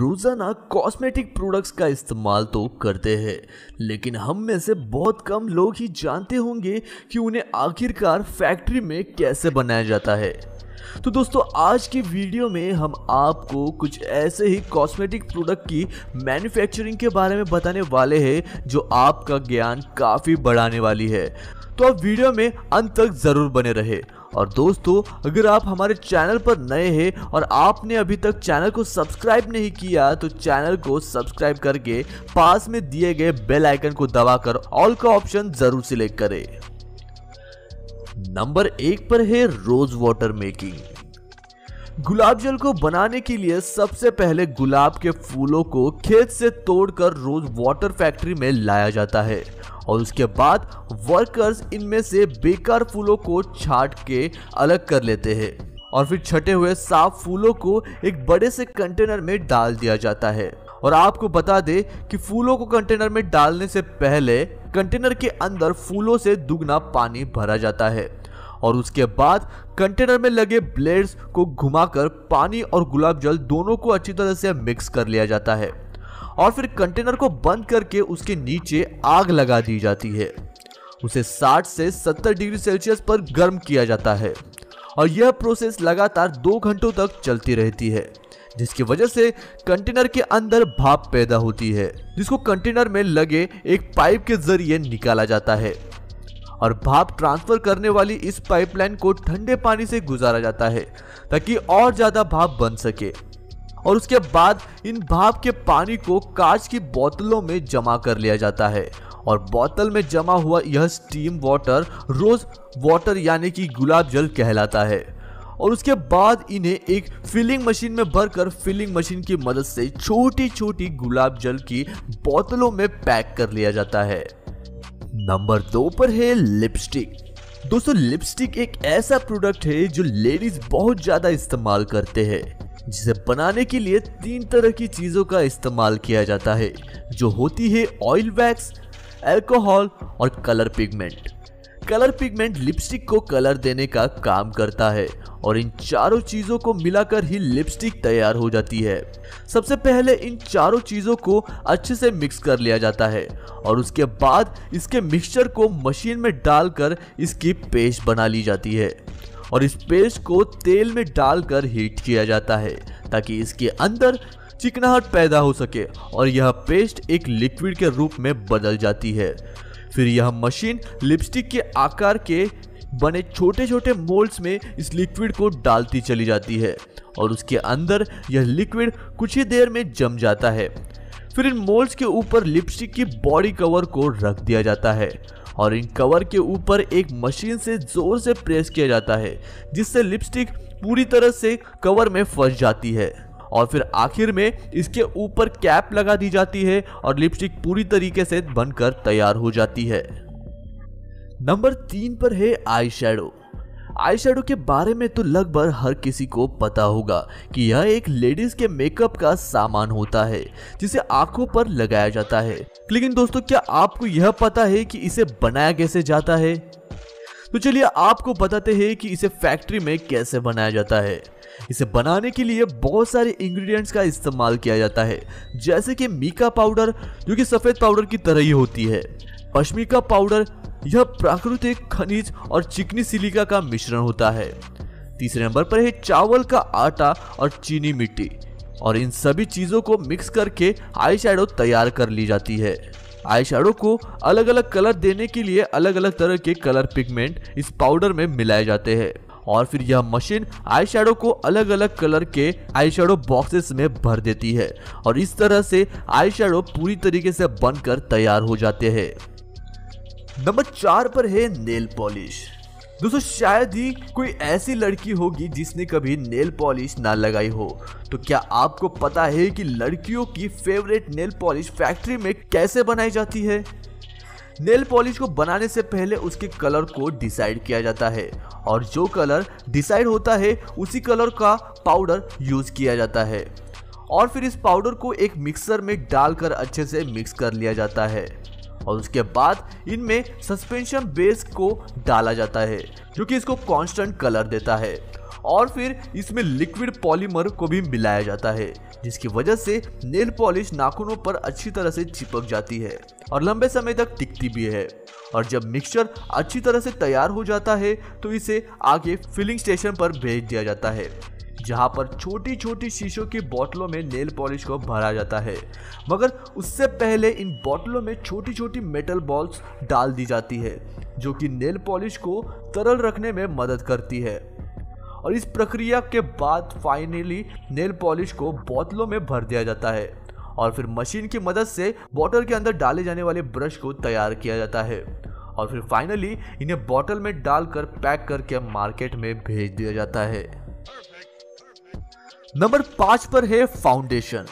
रोजाना cosmetic products का इस्तेमाल तो करते हैं, लेकिन हम में से बहुत कम लोग ही जानते होंगे कि उन्हें आखिरकार फैक्ट्री में कैसे बनाया जाता है। तो दोस्तों, आज की वीडियो में हम आपको कुछ ऐसे ही कॉस्मेटिक प्रोडक्ट की मैन्युफैक्चरिंग के बारे में बताने वाले हैं जो आपका ज्ञान काफ़ी बढ़ाने वाली है। तो आप वीडियो में अंत तक ज़रूर बने रहे। और दोस्तों, अगर आप हमारे चैनल पर नए हैं और आपने अभी तक चैनल को सब्सक्राइब नहीं किया तो चैनल को सब्सक्राइब करके पास में दिए गए बेल आइकन को दबाकर ऑल का ऑप्शन जरूर सिलेक्ट करें। नंबर 1 पर है रोज वाटर मेकिंग। गुलाब जल को बनाने के लिए सबसे पहले गुलाब के फूलों को खेत से तोड़कर रोज वाटर फैक्ट्री में लाया जाता है और उसके बाद वर्कर्स इनमें से बेकार फूलों को छांट के अलग कर लेते हैं और फिर छटे हुए साफ फूलों को एक बड़े से कंटेनर में डाल दिया जाता है। और आपको बता दे कि फूलों को कंटेनर में डालने से पहले कंटेनर के अंदर फूलों से दुगना पानी भरा जाता है और उसके बाद कंटेनर में लगे ब्लेड्स को घुमाकर पानी और गुलाब जल दोनों को अच्छी तरह से मिक्स कर लिया जाता है और फिर कंटेनर को बंद करके उसके नीचे आग लगा दी जाती है। उसे 60 से 70 डिग्री सेल्सियस पर गर्म किया जाता है और यह प्रोसेस लगातार 2 घंटों तक चलती रहती है, जिसकी वजह से कंटेनर के अंदर भाप पैदा होती है, जिसको कंटेनर में लगे एक पाइप के जरिए निकाला जाता है और भाप ट्रांसफर करने वाली इस पाइपलाइन को ठंडे पानी से गुजारा जाता है ताकि और ज्यादा भाप बन सके। और उसके बाद इन भाप के पानी को कांच की बोतलों में जमा कर लिया जाता है और बोतल में जमा हुआ यह स्टीम वाटर रोज वाटर यानी कि गुलाब जल कहलाता है। और उसके बाद इन्हें एक फिलिंग मशीन में भरकर फिलिंग मशीन की मदद से छोटी छोटी गुलाब जल की बोतलों में पैक कर लिया जाता है। नंबर 2 पर है लिपस्टिक। दोस्तों, लिपस्टिक एक ऐसा प्रोडक्ट है जो लेडीज बहुत ज्यादा इस्तेमाल करते हैं, जिसे बनाने के लिए 3 तरह की चीजों का इस्तेमाल किया जाता है, जो होती है ऑयल वैक्स, अल्कोहल और colour pigment. Colour pigment lipstick को कलर देने का काम करता है और इन चारों चीजों को मिलाकर ही लिपस्टिक तैयार हो जाती है। सबसे पहले इन चारों चीजों को अच्छे से मिक्स कर लिया जाता है और उसके बाद इसके मिक्सचर को मशीन में डालकर इसकी पेस्ट बना ली जाती है और इस पेस्ट को तेल में डालकर हीट किया जाता है ताकि इसके अंदर चिकनाहट पैदा हो सके और यह पेस्ट एक लिक्विड के रूप में बदल जाती है। फिर यह मशीन लिपस्टिक के आकार के बने छोटे छोटे मोल्ड्स में इस लिक्विड को डालती चली जाती है और उसके अंदर यह लिक्विड कुछ ही देर में जम जाता है। फिर इन मोल्ड्स के ऊपर लिपस्टिक की बॉडी कवर को रख दिया जाता है और इन कवर के ऊपर एक मशीन से जोर से प्रेस किया जाता है, जिससे लिपस्टिक पूरी तरह से कवर में फंस जाती है और फिर आखिर में इसके ऊपर कैप लगा दी जाती है और लिपस्टिक पूरी तरीके से बनकर तैयार हो जाती है। नंबर 3 पर है आई शैडो। आई शैडो के बारे में तो लगभग हर किसी को पता होगा कि यह एक लेडीज के मेकअप का सामान होता है जिसे आंखों पर लगाया जाता है। लेकिन दोस्तों, क्या आपको यह पता है कि इसे बनाया कैसे जाता है? तो चलिए आपको बताते हैं कि इसे फैक्ट्री में कैसे बनाया जाता है। इसे बनाने के लिए बहुत सारे इंग्रेडिएंट्स का इस्तेमाल किया जाता है, जैसे कि मीका पाउडर जो कि सफेद पाउडर की तरह ही होती है, पश्मिका पाउडर, यह प्राकृतिक खनिज और चिकनी सिलिका का मिश्रण होता है। तीसरे नंबर पर है चावल का आटा और चीनी मिट्टी और इन सभी चीजों को मिक्स करके आई शैडो तैयार कर ली जाती है। आई शैडो को अलग अलग कलर देने के लिए अलग अलग तरह के कलर पिगमेंट इस पाउडर में मिलाए जाते हैं और फिर यह मशीन आई शैडो को अलग अलग कलर के आई शैडो बॉक्सेस में भर देती है और इस तरह से आई शैडो पूरी तरीके से बनकर तैयार हो जाते हैं। नंबर 4 पर है नेल पॉलिश। दोस्तों, शायद ही कोई ऐसी लड़की होगी जिसने कभी नेल पॉलिश ना लगाई हो। तो क्या आपको पता है कि लड़कियों की फेवरेट नेल पॉलिश फैक्ट्री में कैसे बनाई जाती है? नेल पॉलिश को बनाने से पहले उसके कलर को डिसाइड किया जाता है और जो कलर डिसाइड होता है उसी कलर का पाउडर यूज किया जाता है और फिर इस पाउडर को एक मिक्सर में डालकर अच्छे से मिक्स कर लिया जाता है और उसके बाद इनमें सस्पेंशन बेस को डाला जाता है जो कि इसको कांस्टेंट कलर देता है और फिर इसमें लिक्विड पॉलीमर को भी मिलाया जाता है, जिसकी वजह से नेल पॉलिश नाखूनों पर अच्छी तरह से चिपक जाती है और लंबे समय तक टिकती भी है। और जब मिक्सचर अच्छी तरह से तैयार हो जाता है तो इसे आगे फिलिंग स्टेशन पर भेज दिया जाता है, जहां पर छोटी छोटी शीशों की बोतलों में नेल पॉलिश को भरा जाता है। मगर उससे पहले इन बोतलों में छोटी छोटी मेटल बॉल्स डाल दी जाती है, जो कि नेल पॉलिश को तरल रखने में मदद करती है। और इस प्रक्रिया के बाद फाइनली नेल पॉलिश को बोतलों में भर दिया जाता है और फिर मशीन की मदद से बोतल के अंदर डाले जाने वाले ब्रश को तैयार किया जाता है और फिर फाइनली इन्हें बोतल में डालकर पैक करके मार्केट में भेज दिया जाता है। नंबर 5 पर है फाउंडेशन।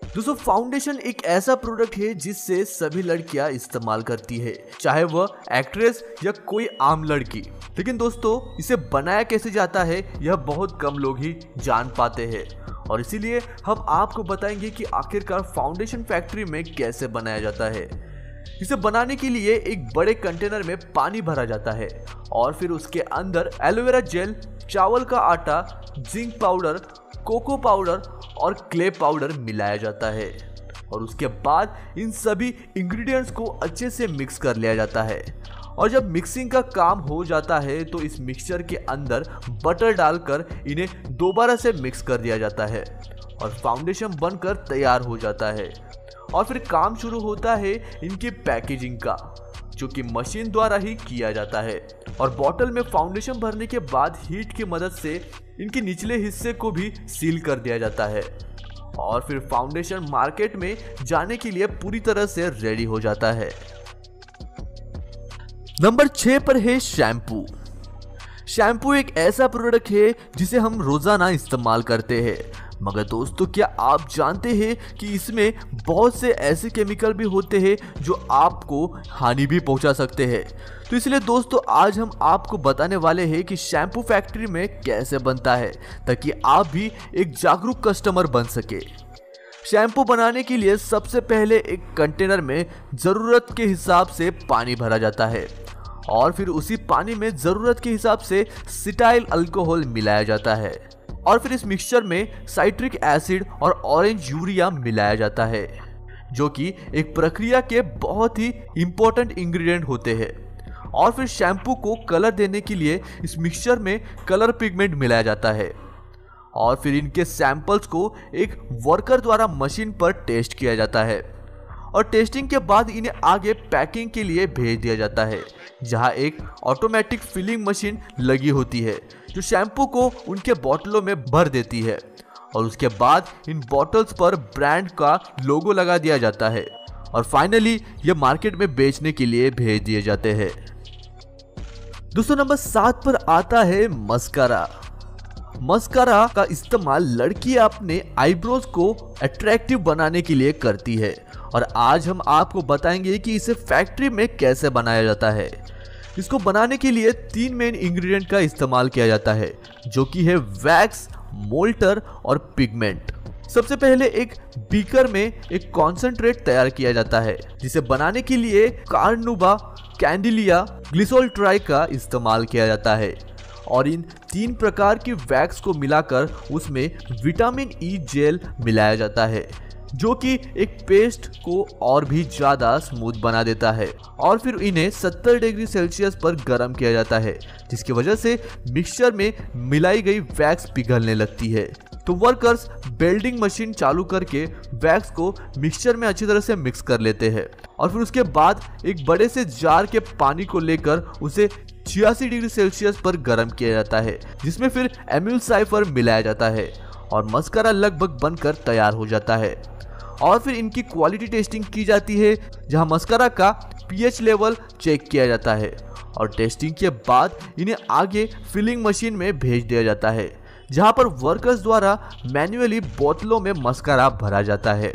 दोस्तों, फाउंडेशन एक ऐसा प्रोडक्ट है जिससे सभी लड़कियां इस्तेमाल करती है, चाहे वह एक्ट्रेस या कोई आम लड़की। लेकिन दोस्तों, इसे बनाया कैसे जाता है यह बहुत कम लोग ही जान पाते हैं और इसीलिए हम आपको बताएंगे कि आखिरकार फाउंडेशन फैक्ट्री में कैसे बनाया जाता है। इसे बनाने के लिए एक बड़े कंटेनर में पानी भरा जाता है और फिर उसके अंदर एलोवेरा जेल, चावल का आटा, जिंक पाउडर, कोको पाउडर और क्ले पाउडर मिलाया जाता है और उसके बाद इन सभी इंग्रेडिएंट्स को अच्छे से मिक्स कर लिया जाता है। और जब मिक्सिंग का काम हो जाता है तो इस मिक्सचर के अंदर बटर डालकर इन्हें दोबारा से मिक्स कर दिया जाता है और फाउंडेशन बनकर तैयार हो जाता है। और फिर काम शुरू होता है इनकी पैकेजिंग का, जो कि मशीन द्वारा ही किया जाता है। और बोतल में फाउंडेशन भरने के बाद हीट की मदद से इनके निचले हिस्से को भी सील कर दिया जाता है और फिर फाउंडेशन मार्केट में जाने के लिए पूरी तरह से रेडी हो जाता है। नंबर 6 पर है शैम्पू। शैम्पू एक ऐसा प्रोडक्ट है जिसे हम रोजाना इस्तेमाल करते हैं, मगर दोस्तों क्या आप जानते हैं कि इसमें बहुत से ऐसे केमिकल भी होते हैं जो आपको हानि भी पहुंचा सकते हैं। तो इसलिए दोस्तों आज हम आपको बताने वाले हैं कि शैम्पू फैक्ट्री में कैसे बनता है, ताकि आप भी एक जागरूक कस्टमर बन सके। शैम्पू बनाने के लिए सबसे पहले एक कंटेनर में ज़रूरत के हिसाब से पानी भरा जाता है और फिर उसी पानी में ज़रूरत के हिसाब से सिटाइल अल्कोहल मिलाया जाता है और फिर इस मिक्सचर में साइट्रिक एसिड और ऑरेंज यूरिया मिलाया जाता है, जो कि एक प्रक्रिया के बहुत ही इंपॉर्टेंट इंग्रेडिएंट होते हैं। और फिर शैम्पू को कलर देने के लिए इस मिक्सचर में कलर पिगमेंट मिलाया जाता है और फिर इनके सैंपल्स को एक वर्कर द्वारा मशीन पर टेस्ट किया जाता है और टेस्टिंग के बाद इन्हें आगे पैकिंग के लिए भेज दिया जाता है, जहां एक ऑटोमेटिक फिलिंग मशीन लगी होती है जो शैम्पू को उनके बोतलों में भर देती है और उसके बाद इन बोतल्स पर ब्रांड का लोगो लगा दिया जाता है और फाइनली ये मार्केट में बेचने के लिए भेज दिए जाते हैं। दोस्तों नंबर 7 पर आता है मस्कारा। मस्कारा का इस्तेमाल लड़कियां अपने आईब्रोज को अट्रैक्टिव बनाने के लिए करती है और आज हम आपको बताएंगे कि इसे फैक्ट्री में कैसे बनाया जाता है। इसको बनाने के लिए 3 मेन इंग्रेडिएंट का इस्तेमाल किया जाता है, जो कि है वैक्स, मोल्टर और पिगमेंट। सबसे पहले एक बीकर में एक कॉन्सेंट्रेट तैयार किया जाता है, जिसे बनाने के लिए कार्नुबा, कैंडिलिया, ग्लिसोल ट्राई का इस्तेमाल किया जाता है और इन 3 प्रकार की वैक्स को मिलाकर उसमें विटामिन ई जेल मिलाया जाता है, जो कि एक पेस्ट को और भी ज्यादा स्मूथ बना देता है और फिर इन्हें 70 डिग्री सेल्सियस पर गर्म किया जाता है, जिसकी वजह से मिक्सचर में मिलाई गई वैक्स पिघलने लगती है। तो वर्कर्स बेल्डिंग मशीन चालू करके वैक्स को मिक्सचर में अच्छी तरह से मिक्स कर लेते हैं और फिर उसके बाद एक बड़े से जार के पानी को लेकर उसे 86 डिग्री सेल्सियस पर गर्म किया जाता है, जिसमें फिर एम्यूल्साइफर मिलाया जाता है और मस्कारा लगभग बनकर तैयार हो जाता है। और फिर इनकी क्वालिटी टेस्टिंग की जाती है, जहां मस्कारा का पीएच लेवल चेक किया जाता है और टेस्टिंग के बाद इन्हें आगे फिलिंग मशीन में भेज दिया जाता है, जहां पर वर्कर्स द्वारा मैन्युअली बोतलों में मस्कारा भरा जाता है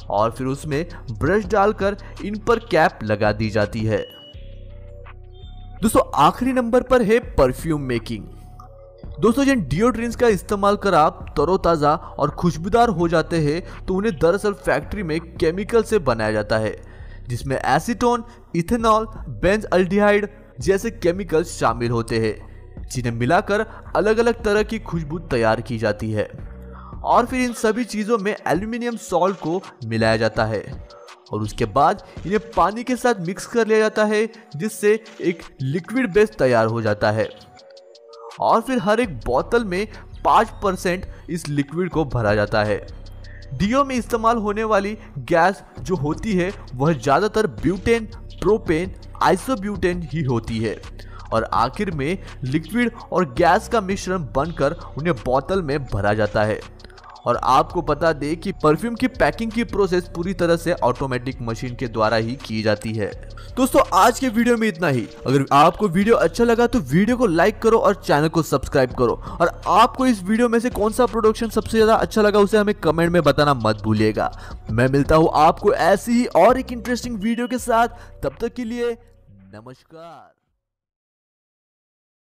और फिर उसमें ब्रश डालकर इन पर कैप लगा दी जाती है। दोस्तों आखिरी नंबर पर है परफ्यूम मेकिंग। दोस्तों जिन डिओड्रेंट्स का इस्तेमाल कर आप तरोताज़ा और खुशबूदार हो जाते हैं, तो उन्हें दरअसल फैक्ट्री में केमिकल से बनाया जाता है, जिसमें एसीटोन, इथेनॉल, बेंजल्डिहाइड जैसे केमिकल्स शामिल होते हैं। जिन्हें मिलाकर अलग अलग तरह की खुशबू तैयार की जाती है। और फिर इन सभी चीज़ों में एल्यूमिनियम सॉल्ट को मिलाया जाता है और उसके बाद इन्हें पानी के साथ मिक्स कर लिया जाता है, जिससे एक लिक्विड बेस तैयार हो जाता है। और फिर हर एक बोतल में 5% इस लिक्विड को भरा जाता है। डीओ में इस्तेमाल होने वाली गैस जो होती है वह ज़्यादातर ब्यूटेन, प्रोपेन, आइसोब्यूटेन ही होती है और आखिर में लिक्विड और गैस का मिश्रण बनकर उन्हें बोतल में भरा जाता है। और आपको बता दें कि परफ्यूम की पैकिंग की प्रोसेस पूरी तरह से ऑटोमेटिक मशीन के द्वारा ही की जाती है। दोस्तों आज के वीडियो में इतना ही। अगर आपको वीडियो अच्छा लगा तो वीडियो को लाइक करो और चैनल को सब्सक्राइब करो। और आपको इस वीडियो में से कौन सा प्रोडक्शन सबसे ज्यादा अच्छा लगा उसे हमें कमेंट में बताना मत भूलिएगा। मैं मिलता हूँ आपको ऐसी ही और एक इंटरेस्टिंग वीडियो के साथ। तब तक के लिए नमस्कार।